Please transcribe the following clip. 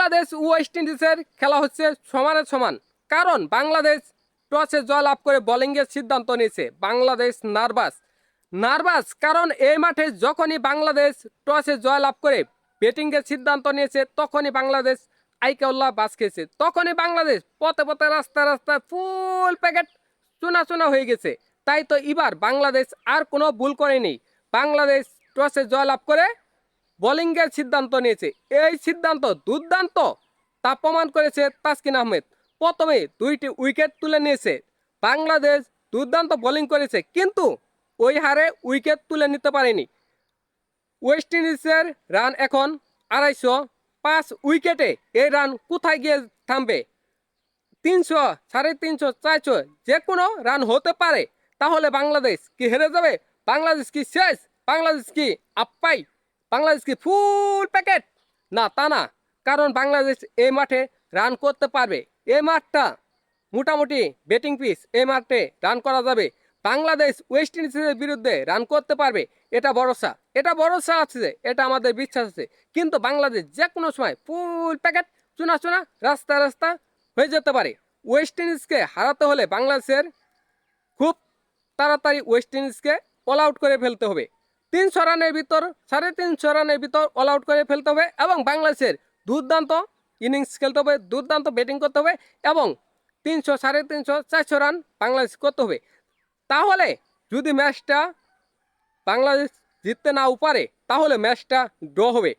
বাংলাদেশ ও West ইন্ডিজের খেলা হচ্ছে সমানে সমান, কারণ বাংলাদেশ টসে জয়লাভ করে বোলিংয়ের সিদ্ধান্ত নিয়েছে। বাংলাদেশ নার্ভাস কারণ এই মাঠে যখনই বাংলাদেশ টসে জয়লাভ করে ব্যাটিংয়ের সিদ্ধান্ত নিয়েছে, তখনই বাংলাদেশ আইকাউল্লাহ বাস খেয়েছে, তখনই বাংলাদেশ পথে পথে রাস্তায় ফুল প্যাকেট চুনা চুনা হয়ে গেছে। তাই তো এবার বাংলাদেশ আর কোনো ভুল করেনি। বাংলাদেশ টসে জয়লাভ করে বোলিংয়ের সিদ্ধান্ত নিয়েছে। এই সিদ্ধান্ত দুর্দান্ত, তা প্রমাণ করেছে তাসকিন আহমেদ। প্রথমে 2টি উইকেট তুলে নিয়েছে। বাংলাদেশ দুর্দান্ত বোলিং করেছে, কিন্তু ওই হারে উইকেট তুলে নিতে পারেনি। ওয়েস্ট ইন্ডিজের রান এখন 250, 5 উইকেটে এই রান কোথায় গিয়ে থামবে? 300, 350, 400 যে কোনো রান হতে পারে। তাহলে বাংলাদেশ কি হেরে যাবে? বাংলাদেশ কি শেষ? বাংলাদেশ কি আপ্পাই? বাংলাদেশ কি ফুল প্যাকেট? না, তা না। কারণ বাংলাদেশ এই মাঠে রান করতে পারবে। এই মাঠটা মোটামুটি ব্যাটিং পিচ, এই মাঠে রান করা যাবে। বাংলাদেশ ওয়েস্ট ইন্ডিজের বিরুদ্ধে রান করতে পারবে, এটা ভরসা আছে, এটা আমাদের বিশ্বাস আছে। কিন্তু বাংলাদেশ যে কোনো সময় ফুল প্যাকেট চুনা চুনা রাস্তা হয়ে যেতে পারে। ওয়েস্ট ইন্ডিজকে হারাতে হলে বাংলাদেশের খুব তাড়াতাড়ি ওয়েস্ট ইন্ডিজকে অল আউট করে ফেলতে হবে। 300 রানের ভিতর, 350 রানের ভিতর অল আউট করে ফেলতে হবে, এবং বাংলাদেশের দুর্দান্ত ইনিংস খেলতে হবে, দুর্দান্ত ব্যাটিং করতে হবে, এবং 300, 350, 400 রান বাংলাদেশ করতে হবে। তাহলে যদি ম্যাচটা বাংলাদেশ জিততে নাও পারে, তাহলে ম্যাচটা ড্র হবে।